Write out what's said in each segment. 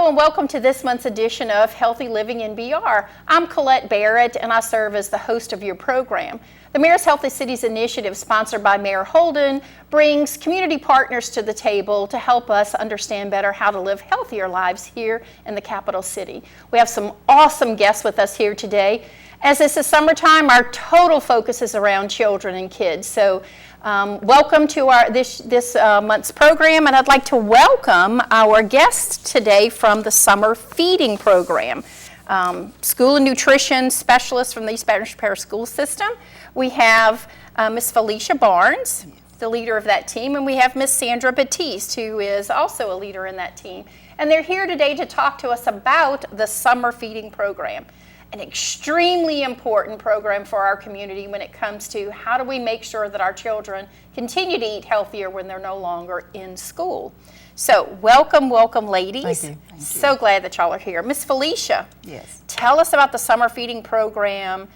Hello and welcome to this month's edition of Healthy Living in BR. I'm Colette Barrett and I serve as the host of your program. The Mayor's Healthy Cities Initiative, sponsored by Mayor Holden, brings community partners to the table to help us understand better how to live healthier lives here in the capital city. We have some awesome guests with us here today. As this is summertime, our total focus is around children and kids. So welcome to this month's program, and I'd like to welcome our guest today from the Summer Feeding Program. School and Nutrition Specialist from the East Spanish Parish School System. We have Miss Felecia Barnes, the leader of that team, and we have Miss Sandra Batiste, who is also a leader in that team. And they're here today to talk to us about the Summer Feeding Program, an extremely important program for our community when it comes to how do we make sure that our children continue to eat healthier when they're no longer in school. So welcome, ladies. Thank you. So glad that y'all are here. Miss Felecia, yes. Tell us about the Summer Feeding Program.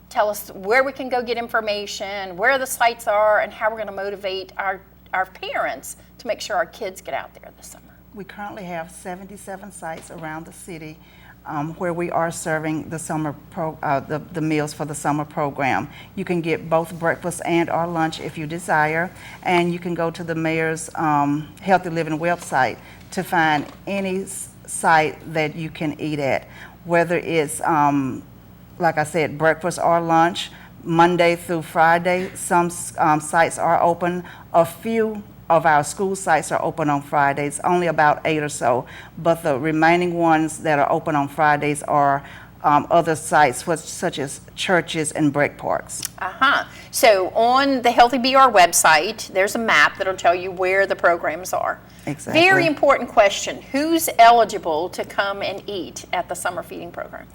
Tell us where we can go get information, where the sites are, and how we're going to motivate our parents to make sure our kids get out there this summer. We currently have 77 sites around the city where we are serving the summer the meals for the summer program. You can get both breakfast and or lunch if you desire, and you can go to the Mayor's Healthy Living website to find any site that you can eat at, whether it's like I said, breakfast or lunch, Monday through Friday. Some sites are open. A few of our school sites are open on Fridays, only about 8 or so, but the remaining ones that are open on Fridays are other sites such as churches and break parks. So on the Healthy BR website, there's a map that'll tell you where the programs are. Exactly. Very important question. Who's eligible to come and eat at the Summer Feeding Program?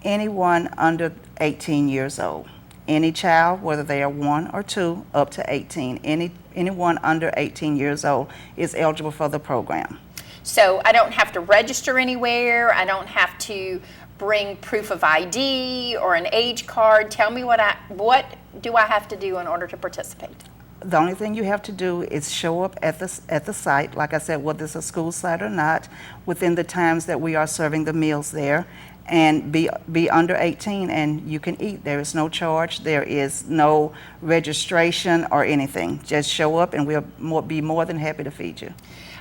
Anyone under 18 years old. Any child, whether they are 1 or 2, up to 18. Anyone under 18 years old is eligible for the program. So I don't have to register anywhere. I don't have to bring proof of ID or an age card. Tell me what do I have to do in order to participate? The only thing you have to do is show up at the site, like I said, whether it's a school site or not, within the times that we are serving the meals there, and be under 18 and you can eat. There is no charge, there is no registration or anything. Just show up and we'll be more than happy to feed you.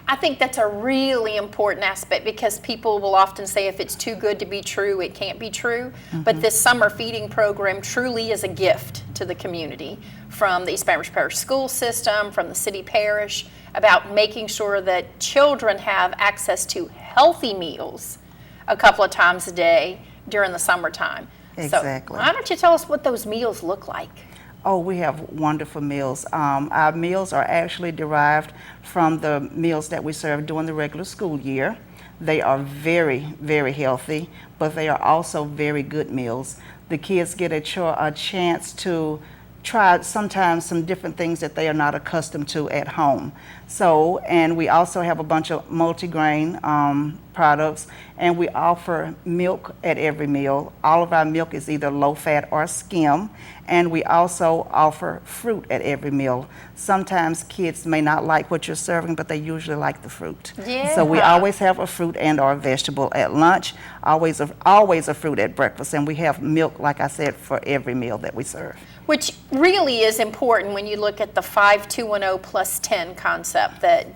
I think that's a really important aspect because people will often say if it's too good to be true, it can't be true. But this summer feeding program truly is a gift to the community from the East Spanish Parish School System, from the city parish, about making sure that children have access to healthy meals a couple of times a day during the summertime. Exactly. So why don't you tell us what those meals look like? Oh, we have wonderful meals. Our meals are actually derived from the meals that we serve during the regular school year. They are very, very healthy, but they are also very good meals. The kids get a chance to try sometimes some different things that they are not accustomed to at home. So, and we also have a bunch of multigrain products, and we offer milk at every meal. All of our milk is either low fat or skim, and we also offer fruit at every meal. Sometimes kids may not like what you're serving, but they usually like the fruit. Yeah. So we always have a fruit and or a vegetable at lunch, always a fruit at breakfast, and we have milk, like I said, for every meal that we serve. Which really is important when you look at the 5210 plus 10 concept that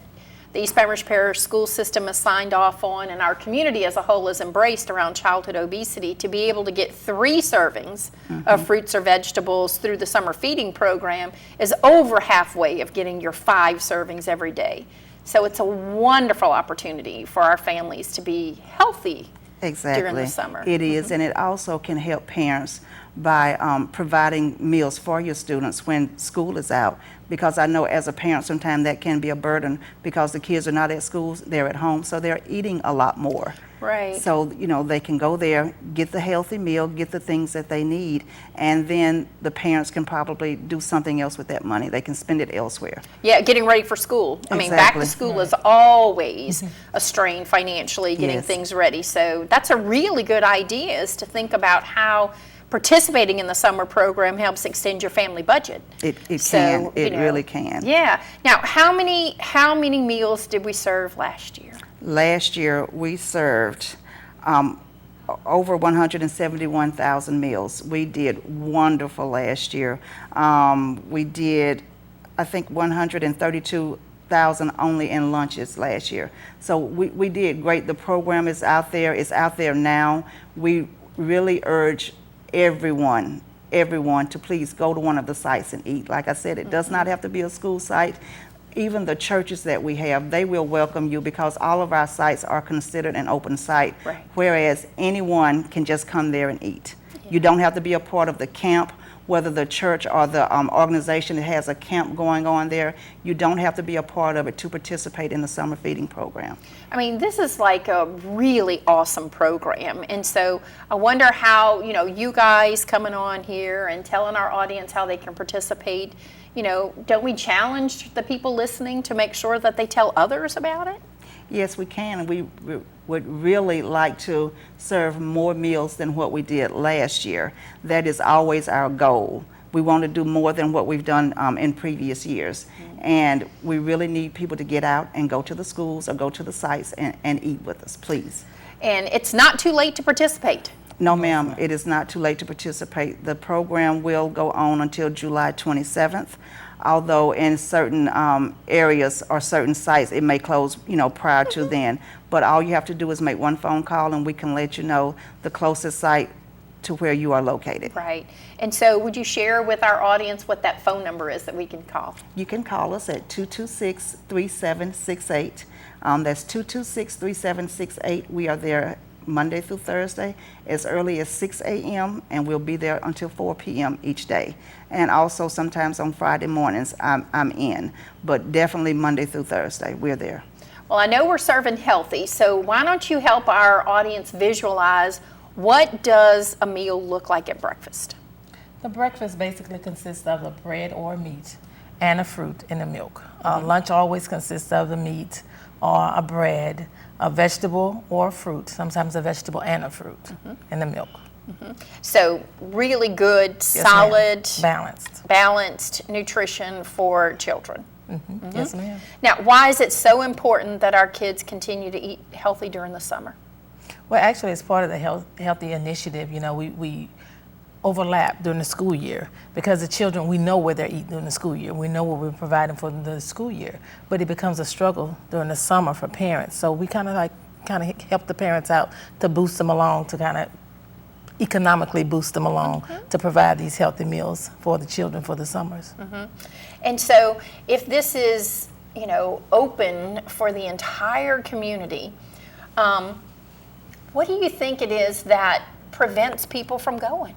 the East Spanish Parish School System has signed off on, and our community as a whole has embraced around childhood obesity. To be able to get 3 servings of fruits or vegetables through the summer feeding program is over halfway of getting your 5 servings every day. So it's a wonderful opportunity for our families to be healthy during the summer. It is, and it also can help parents by providing meals for your students when school is out, because I know as a parent sometimes that can be a burden because the kids are not at school, they're at home, so they're eating a lot more. Right. So, they can go there, get the healthy meal, get the things that they need, and then the parents can probably do something else with that money. They can spend it elsewhere. Yeah, getting ready for school. I mean, back to school is always a strain financially, getting things ready. So that's a really good idea, is to think about how participating in the summer program helps extend your family budget. It really can. Yeah. Now, how many meals did we serve last year? last year we served over 171,000 meals. We did wonderful last year. We did, I think, 132,000 only in lunches last year. So we did great. The program is out there. It's out there now. We really urge everyone to please go to one of the sites and eat. Like I said, it does not have to be a school site. Even the churches that we have, they will welcome you because all of our sites are considered an open site, right, whereas anyone can just come there and eat. Yeah. You don't have to be a part of the camp, whether the church or the organization that has a camp going on there. You don't have to be a part of it to participate in the summer feeding program. I mean, this is like a really awesome program, and so I wonder how, you guys coming on here and telling our audience how they can participate, don't we challenge the people listening to make sure that they tell others about it? Yes, we can. We would really like to serve more meals than what we did last year. That is always our goal. We want to do more than what we've done in previous years. Mm-hmm. And we really need people to get out and go to the schools or go to the sites and eat with us, please. And it's not too late to participate. No, ma'am, it is not too late to participate. The program will go on until July 27th, although in certain areas or certain sites, it may close, prior to then. But all you have to do is make one phone call and we can let you know the closest site to where you are located. Right. And so would you share with our audience what that phone number is that we can call? You can call us at 226-3768. That's 226-3768. We are there Monday through Thursday as early as 6 a.m. and we'll be there until 4 p.m. each day. And also sometimes on Friday mornings I'm in, but definitely Monday through Thursday we're there. Well, I know we're serving healthy, so why don't you help our audience visualize what does a meal look like at breakfast? The breakfast basically consists of a bread or meat and a fruit and a milk. Lunch always consists of the meat or a bread, a vegetable or a fruit, sometimes a vegetable and a fruit, and the milk. So really good, yes, solid, balanced nutrition for children. Yes, ma'am. Now, why is it so important that our kids continue to eat healthy during the summer? Well, actually, it's part of the healthy initiative. We overlap during the school year because the children, we know where they're eating during the school year. We know what we're providing for the school year, but it becomes a struggle during the summer for parents. So we kind of help the parents out to boost them along, to kind of economically boost them along to provide these healthy meals for the children for the summers. And so if this is, open for the entire community, what do you think it is that prevents people from going?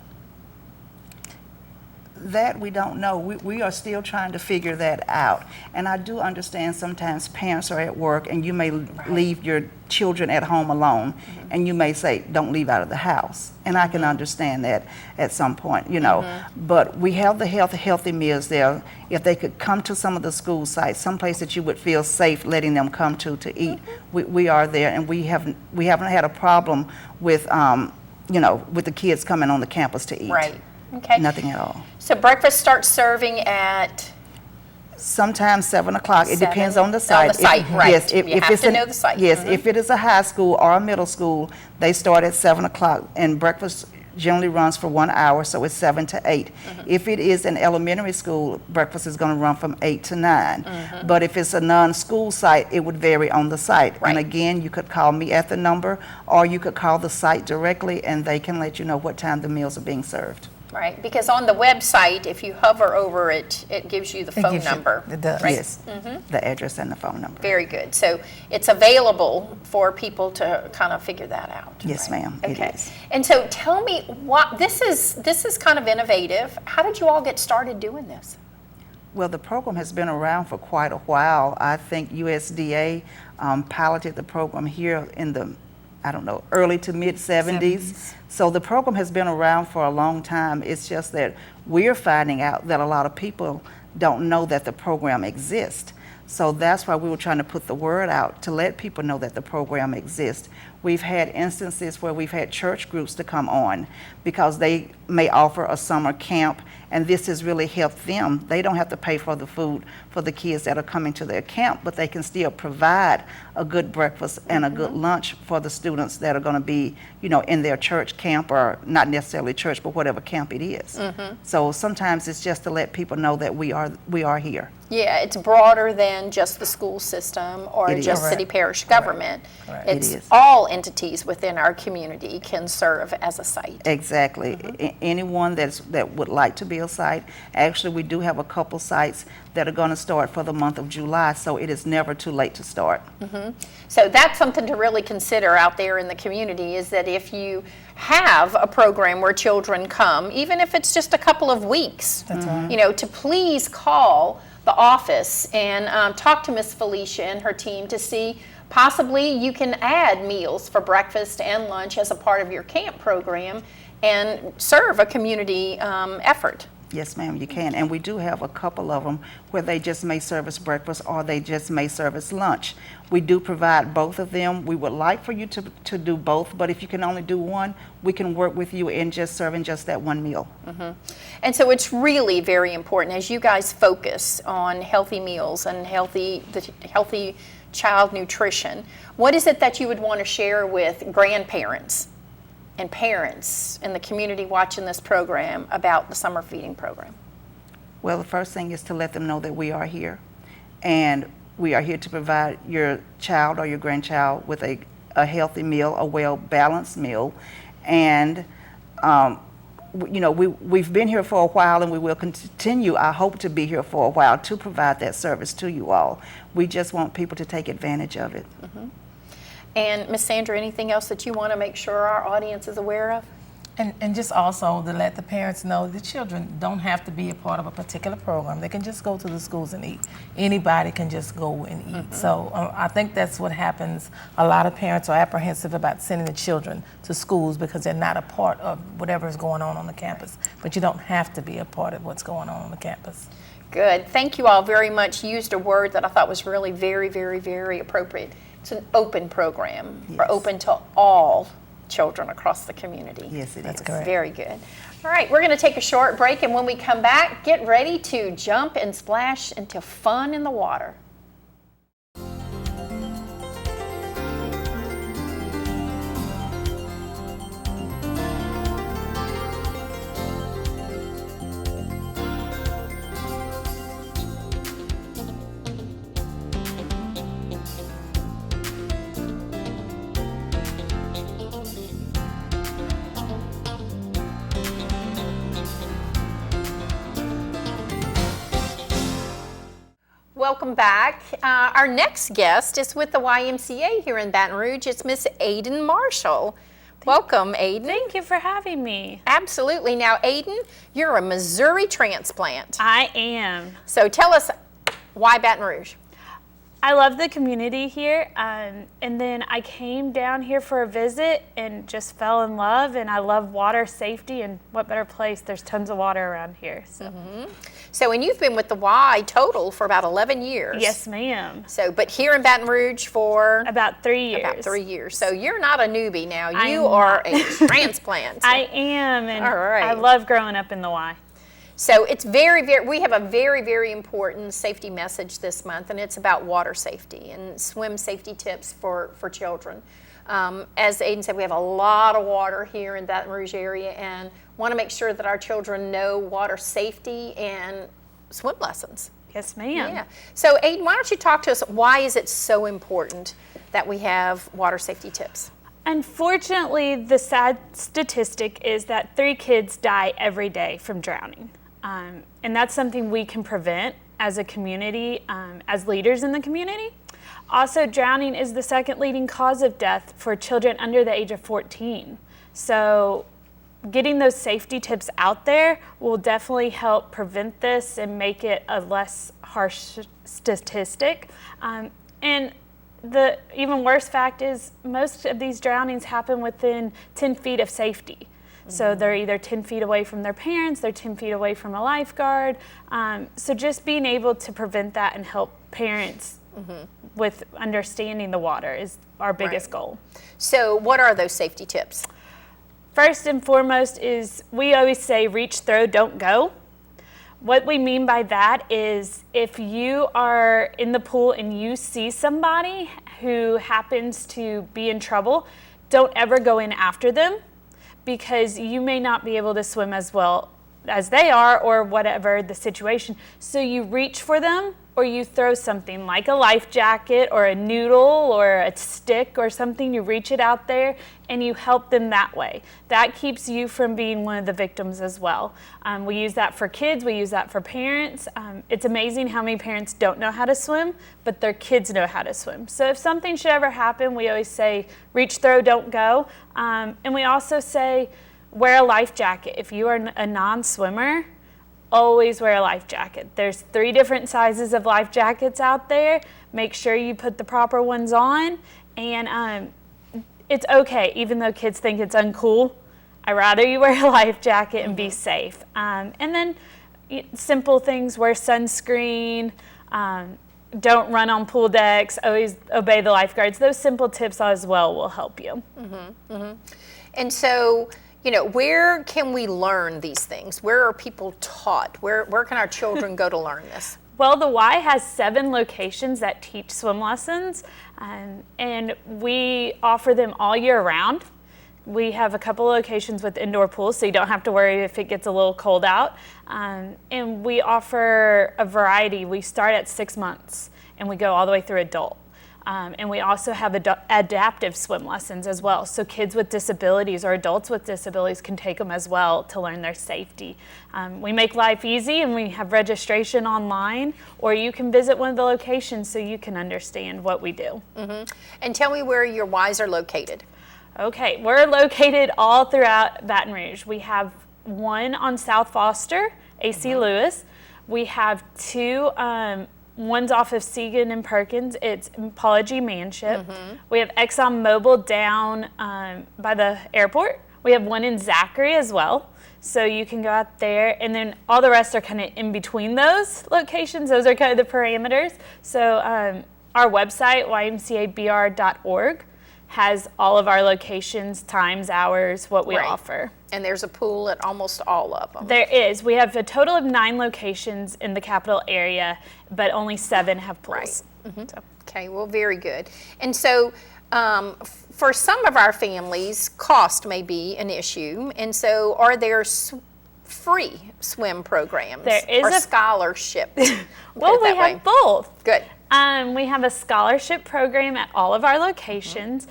That we don't know. We are still trying to figure that out. And I do understand sometimes parents are at work and you may leave your children at home alone and you may say, don't leave out of the house. And I can understand that at some point, But we have the healthy meals there. If they could come to some of the school sites, someplace that you would feel safe letting them come to eat, we are there, and we haven't had a problem with, with the kids coming on the campus to eat. Right. Okay. Nothing at all. So breakfast starts serving at? Sometimes 7 o'clock. It depends on the site. On the site, right. Yes, you have to know the site. Yes, if it is a high school or a middle school, they start at 7 o'clock, and breakfast generally runs for 1 hour, so it's 7 to 8. If it is an elementary school, breakfast is going to run from 8 to 9. But if it's a non-school site, it would vary on the site. Right. And again, you could call me at the number, or you could call the site directly, and they can let you know what time the meals are being served. Right, because on the website, if you hover over it, it gives you the phone number. It does. Right? Yes, the address and the phone number. Very good. So it's available for people to kind of figure that out. Yes, right? ma'am, Okay. it is. And so tell me, this is kind of innovative. How did you all get started doing this? Well, the program has been around for quite a while. I think USDA piloted the program here in the early to mid 70s. So the program has been around for a long time. It's just that we're finding out that a lot of people don't know that the program exists. So that's why we were trying to put the word out to let people know that the program exists. We've had instances where we've had church groups to come on because they may offer a summer camp, and this has really helped them. They don't have to pay for the food for the kids that are coming to their camp, but they can still provide a good breakfast and a good lunch for the students that are going to be, in their church camp, or not necessarily church, but whatever camp it is. So sometimes it's just to let people know that we are here. Yeah, it's broader than just the school system or It is. just city parish government. Correct. It's It is. all entities within our community can serve as a site. Exactly. Anyone that would like to be a site. Actually, we do have a couple sites that are going to start for the month of July, so it is never too late to start. So that's something to really consider out there in the community, is that if you have a program where children come, even if it's just a couple of weeks, to please call the office and talk to Miss Felecia and her team to see possibly you can add meals for breakfast and lunch as a part of your camp program and serve a community effort. Yes, ma'am, you can. And we do have a couple of them where they just may service breakfast or they just may service lunch. We do provide both of them. We would like for you to do both, but if you can only do one, we can work with you in just serving just that one meal. And so it's really very important as you guys focus on healthy meals and healthy child nutrition. What is it that you would want to share with grandparents and parents in the community watching this program about the summer feeding program? Well, the first thing is to let them know that we are here, and we are here to provide your child or your grandchild with a healthy meal, a well-balanced meal. And we've been here for a while, and we will continue, I hope, to be here for a while to provide that service to you all. We just want people to take advantage of it. And Miss Sandra, anything else that you want to make sure our audience is aware of? And just also to let the parents know the children don't have to be a part of a particular program. They can just go to the schools and eat. Anybody can just go and eat. So I think that's what happens. A lot of parents are apprehensive about sending the children to schools because they're not a part of whatever is going on the campus. But you don't have to be a part of what's going on the campus. Good. Thank you all very much. You used a word that I thought was really very, very, very appropriate. It's an open program, or open to all children across the community. Yes, it That's is. correct. Very good. All right, we're going to take a short break, and when we come back, get ready to jump and splash into fun in the water. Welcome back. Our next guest is with the YMCA here in Baton Rouge. It's Miss Aiden Marshall. Welcome, Aiden. Thank you for having me. Absolutely. Now, Aiden, you're a Missouri transplant. I am. So tell us, why Baton Rouge? I love the community here, and then I came down here for a visit and just fell in love, and I love water safety, and what better place? There's tons of water around here. So. So, and you've been with the Y total for about 11 years. Yes, ma'am. So, but here in Baton Rouge for About 3 years. about 3 years. So you're not a newbie now. I'm You are not. a transplant. I am, and All right. I love growing up in the Y. So it's very, very, we have a very, very important safety message this month, and it's about water safety and swim safety tips for children. As Aiden said, we have a lot of water here in Baton Rouge area, and want to make sure that our children know water safety and swim lessons. Yes, ma'am. Yeah. So Aiden, why don't you talk to us, why is it so important that we have water safety tips? Unfortunately, the sad statistic is that 3 kids die every day from drowning. And that's something we can prevent as a community, as leaders in the community. Also, drowning is the second leading cause of death for children under the age of 14. So getting those safety tips out there will definitely help prevent this and make it a less harsh statistic. And the even worse fact is most of these drownings happen within 10 feet of safety. So they're either 10 feet away from their parents, they're 10 feet away from a lifeguard. So just being able to prevent that and help parents with understanding the water is our biggest Right. goal. So what are those safety tips? First and foremost is we always say reach, throw, don't go. What we mean by that is if you are in the pool and you see somebody who happens to be in trouble, don't ever go in after them, because you may not be able to swim as well as they are or whatever the situation. So you reach for them, or you throw something like a life jacket or a noodle or a stick or something. You reach it out there and you help them that way. That keeps you from being one of the victims as well. We use that for kids, we use that for parents. It's amazing how many parents don't know how to swim, but their kids know how to swim. So if something should ever happen, we always say reach, throw, don't go. And we also say wear a life jacket. If you are a non-swimmer, always wear a life jacket. There's 3 different sizes of life jackets out there. Make sure you put the proper ones on, and it's okay, even though kids think it's uncool. I'd rather you wear a life jacket and be safe. And then simple things, wear sunscreen, don't run on pool decks, always obey the lifeguards. Those simple tips as well will help you. And so, you know, where can we learn these things? Where are people taught? Where can our children go to learn this? Well, the Y has 7 locations that teach swim lessons, and we offer them all year round. We have a couple locations with indoor pools, so you don't have to worry if it gets a little cold out. And we offer a variety. We start at 6 months, and we go all the way through adult. And we also have adaptive swim lessons as well. So kids with disabilities or adults with disabilities can take them as well to learn their safety. We make life easy, and we have registration online, or you can visit one of the locations so you can understand what we do. And tell me where your Ys are located. Okay, we're located all throughout Baton Rouge. We have one on South Foster, AC Lewis. We have 2, one's off of Segan and Perkins. It's Apology Manship. We have Exxon Mobil down by the airport. We have one in Zachary as well. So you can go out there, and then all the rest are kind of in between those locations. Those are kind of the parameters. So our website, ymcabr.org, has all of our locations, times, hours, what we Right. offer. And there's a pool at almost all of them. There is. We have a total of 9 locations in the capital area, but only 7 have pools. So. Okay, well, very good. And so for some of our families, cost may be an issue. And so are there free swim programs There is or a- scholarship? Well, we have both. Good. We have a scholarship program at all of our locations.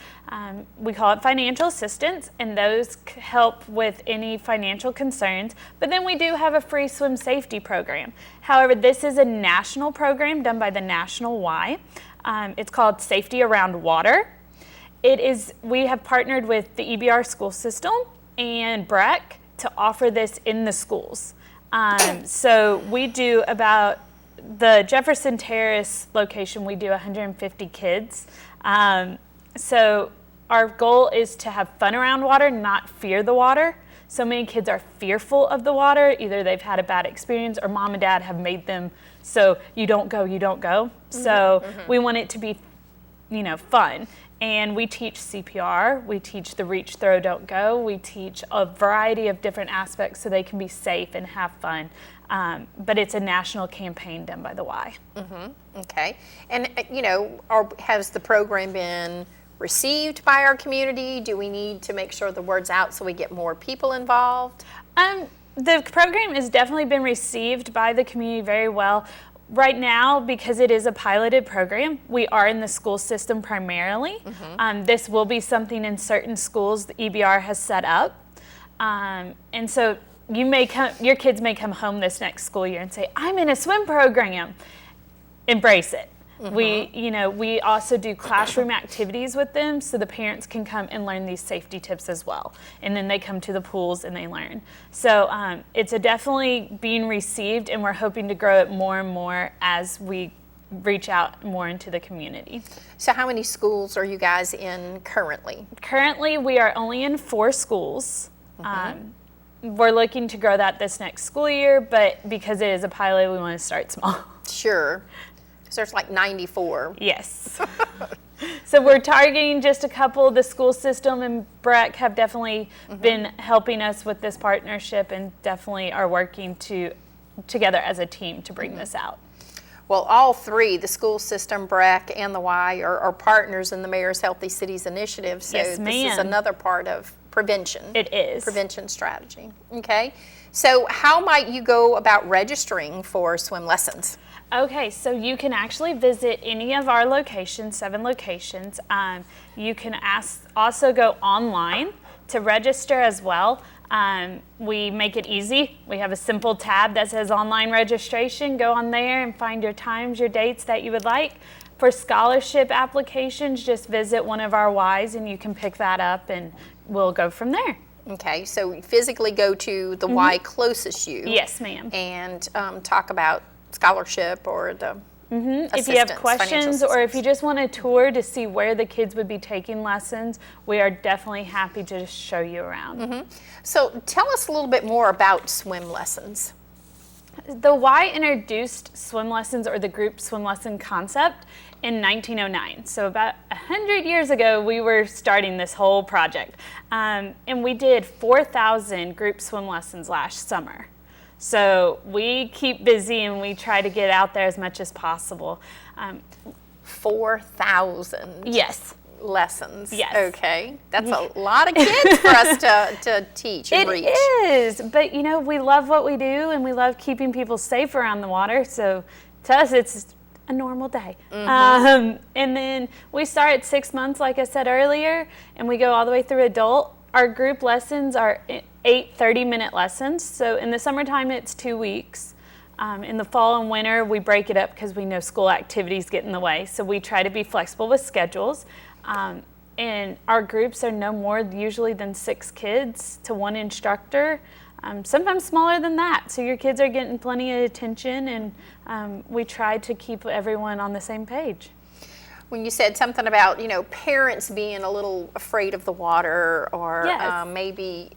We call it financial assistance, and those help with any financial concerns. But then we do have a free swim safety program. However, this is a national program done by the National Y. It's called Safety Around Water. We have partnered with the EBR school system and BREC to offer this in the schools. So we do about the Jefferson Terrace location, we do 150 kids. So our goal is to have fun around water, not fear the water. So many kids are fearful of the water. Either they've had a bad experience or mom and dad have made them so you don't go, you don't go. So we want it to be, fun. And we teach CPR, we teach the reach, throw, don't go. We teach a variety of different aspects so they can be safe and have fun. But it's a national campaign done by the Y. Okay. And, has the program been received by our community? Do we need to make sure the word's out so we get more people involved? The program has definitely been received by the community very well. Right now, because it is a piloted program, we are in the school system primarily. This will be something in certain schools the EBR has set up. And so your kids may come home this next school year and say, I'm in a swim program. Embrace it. We also do classroom activities with them so the parents can come and learn these safety tips as well. And then they come to the pools and they learn. So it's definitely being received, and we're hoping to grow it more and more as we reach out more into the community. So how many schools are you guys in currently? Currently, we are only in 4 schools. We're looking to grow that this next school year, but because it is a pilot, we want to start small. Sure. Because there's like 94. Yes. So we're targeting just a couple. The school system and BREC have definitely been helping us with this partnership, and definitely are working together as a team to bring this out. Well, all three, the school system, BREC, and the Y, are partners in the Mayor's Healthy Cities Initiative. So Yes, this ma'am. is another part of prevention. It is. Prevention strategy. Okay. So how might you go about registering for swim lessons? Okay, so you can actually visit any of our locations, 7 locations. You can also go online to register as well. We make it easy. We have a simple tab that says online registration. Go on there and find your times, your dates that you would like. For scholarship applications, just visit one of our Ys and you can pick that up, and we'll go from there. Okay, so you physically go to the Y closest you. Yes, ma'am. And talk about scholarship or the If you have questions, or if you just want a tour to see where the kids would be taking lessons, we are definitely happy to just show you around. So tell us a little bit more about swim lessons. The Y introduced swim lessons, or the group swim lesson concept, in 1909. So about 100 years ago, we were starting this whole project. And we did 4,000 group swim lessons last summer. So we keep busy and we try to get out there as much as possible. 4,000 Yes. lessons. Yes. Okay. That's a lot of kids for us to teach and reach. It is, but you know, we love what we do and we love keeping people safe around the water. So to us, it's a normal day. And then we start at 6 months, like I said earlier, and we go all the way through adult. Our group lessons are 8 30-minute lessons. So in the summertime, it's 2 weeks. In the fall and winter, we break it up because we know school activities get in the way. So we try to be flexible with schedules. And our groups are no more usually than 6 kids to 1 instructor, sometimes smaller than that. So your kids are getting plenty of attention, and we try to keep everyone on the same page. When you said something about, parents being a little afraid of the water, or Yes. maybe,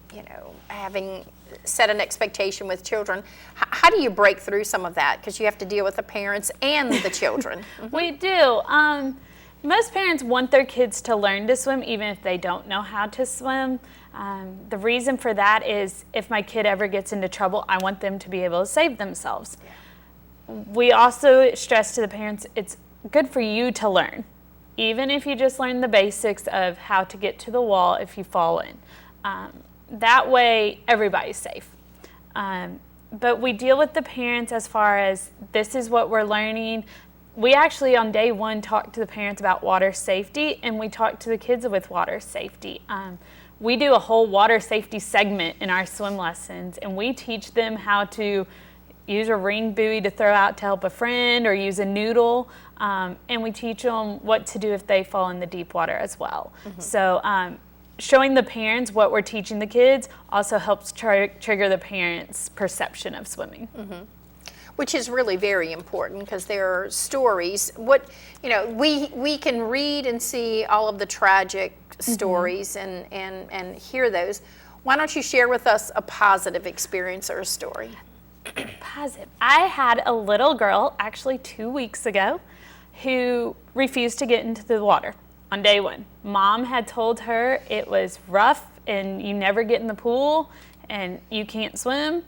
having set an expectation with children, how do you break through some of that? Because you have to deal with the parents and the children. We do. Most parents want their kids to learn to swim, even if they don't know how to swim. The reason for that is if my kid ever gets into trouble, I want them to be able to save themselves. We also stress to the parents, it's good for you to learn, even if you just learn the basics of how to get to the wall if you fall in. That way, everybody's safe. But we deal with the parents as far as this is what we're learning. We actually on day 1 talked to the parents about water safety, and we talked to the kids with water safety. We do a whole water safety segment in our swim lessons, and we teach them how to use a ring buoy to throw out to help a friend, or use a noodle, and we teach them what to do if they fall in the deep water as well. So showing the parents what we're teaching the kids also helps trigger the parents' perception of swimming. Which is really very important, because there are stories. We can read and see all of the tragic stories and hear those. Why don't you share with us a positive experience or a story? Positive. I had a little girl actually 2 weeks ago who refused to get into the water on day 1. Mom had told her it was rough and you never get in the pool and you can't swim.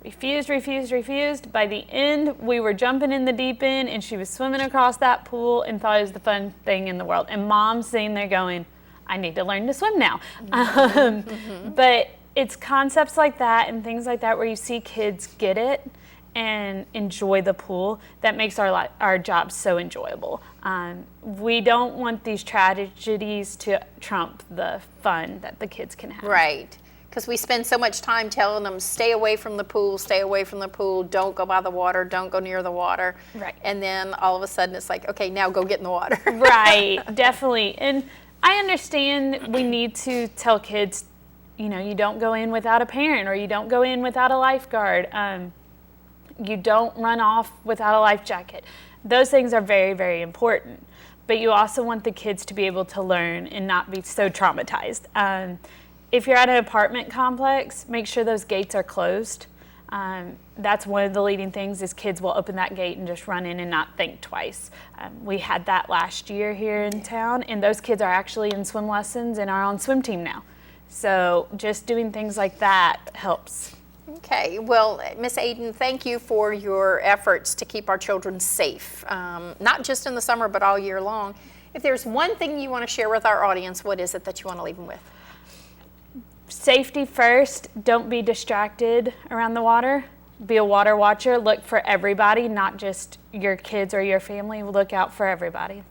Refused. By the end, we were jumping in the deep end and she was swimming across that pool and thought it was the fun thing in the world. And Mom's sitting there going, I need to learn to swim now. But it's concepts like that and things like that where you see kids get it and enjoy the pool that makes our job so enjoyable. We don't want these tragedies to trump the fun that the kids can have. Right. Because we spend so much time telling them, stay away from the pool, don't go by the water, don't go near the water. Right. And then all of a sudden it's like, okay, now go get in the water. Right, definitely. And I understand we need to tell kids, you don't go in without a parent, or you don't go in without a lifeguard. You don't run off without a life jacket. Those things are very, very important. But you also want the kids to be able to learn and not be so traumatized. If you're at an apartment complex, make sure those gates are closed. That's one of the leading things is kids will open that gate and just run in and not think twice. We had that last year here in town, and those kids are actually in swim lessons and are on swim team now. So just doing things like that helps. Okay, well, Miss Aiden, thank you for your efforts to keep our children safe, not just in the summer, but all year long. If there's one thing you want to share with our audience, what is it that you want to leave them with? Safety first. Don't be distracted around the water. Be a water watcher. Look for everybody, not just your kids or your family. Look out for everybody.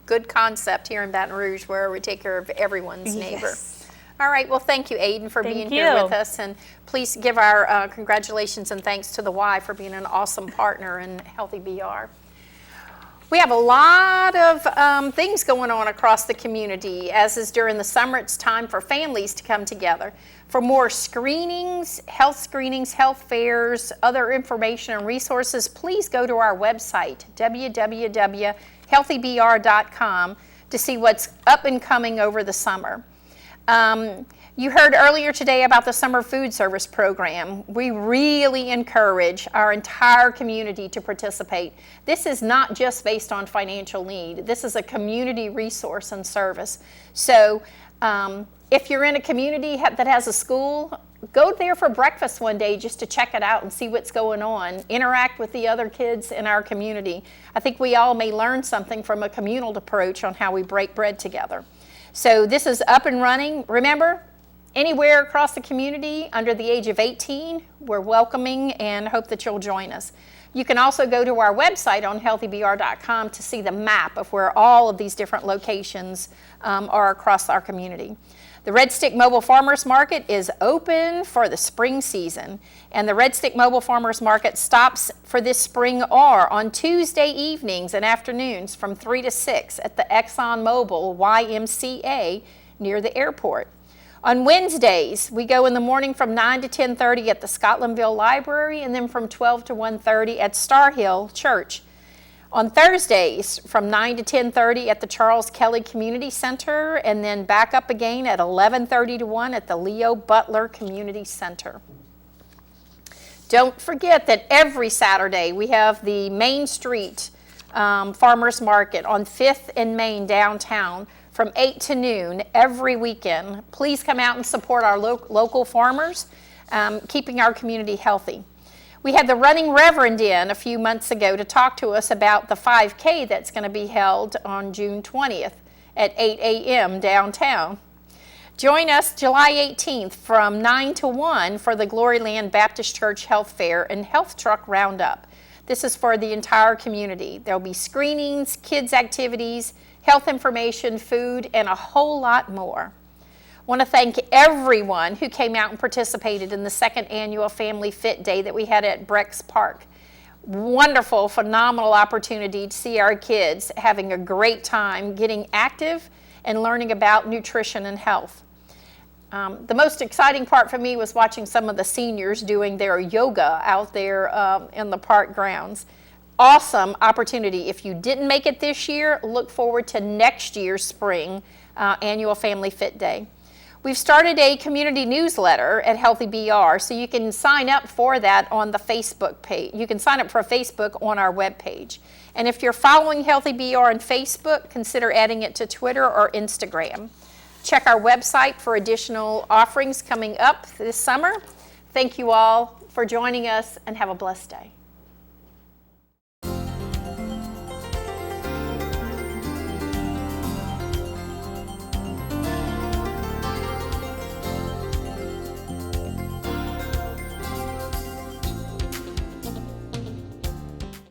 Good concept here in Baton Rouge where we take care of everyone's neighbor. Yes. All right, well, thank you, Aiden, for being here with us. And please give our congratulations and thanks to the Y for being an awesome partner in Healthy BR. We have a lot of things going on across the community. As is during the summer, it's time for families to come together. For more screenings, health fairs, other information and resources, please go to our website, www.healthybr.com, to see what's up and coming over the summer. You heard earlier today about the Summer Food Service Program. We really encourage our entire community to participate. This is not just based on financial need. This is a community resource and service. So if you're in a community that has a school, go there for breakfast one day just to check it out and see what's going on. Interact with the other kids in our community. I think we all may learn something from a communal approach on how we break bread together. So this is up and running. Remember, anywhere across the community under the age of 18, we're welcoming and hope that you'll join us. You can also go to our website on healthybr.com to see the map of where all of these different locations are across our community. The Red Stick Mobile Farmers Market is open for the spring season, and the Red Stick Mobile Farmers Market stops for this spring are on Tuesday evenings and afternoons from 3 to 6 at the ExxonMobil YMCA near the airport. On Wednesdays, we go in the morning from 9 to 10:30 at the Scotlandville Library, and then from 12 to 1:30 at Star Hill Church. On Thursdays, from 9 to 10:30 at the Charles Kelly Community Center, and then back up again at 11:30 to 1 at the Leo Butler Community Center. Don't forget that every Saturday we have the Main Street Farmers Market on 5th and Main downtown from 8 to noon every weekend. Please come out and support our local farmers, keeping our community healthy. We had the Running Reverend in a few months ago to talk to us about the 5K that's going to be held on June 20th at 8 a.m. downtown. Join us July 18th from 9 to 1 for the Gloryland Baptist Church Health Fair and Health Truck Roundup. This is for the entire community. There'll be screenings, kids' activities, health information, food, and a whole lot more. I want to thank everyone who came out and participated in the second annual Family Fit Day that we had at Brex Park. Wonderful, phenomenal opportunity to see our kids having a great time getting active and learning about nutrition and health. The most exciting part for me was watching some of the seniors doing their yoga out there in the park grounds. Awesome opportunity. If you didn't make it this year, look forward to next year's spring annual Family Fit Day. We've started a community newsletter at Healthy BR, so you can sign up for that on the Facebook page. You can sign up for Facebook on our webpage. And if you're following Healthy BR on Facebook, consider adding it to Twitter or Instagram. Check our website for additional offerings coming up this summer. Thank you all for joining us, and have a blessed day.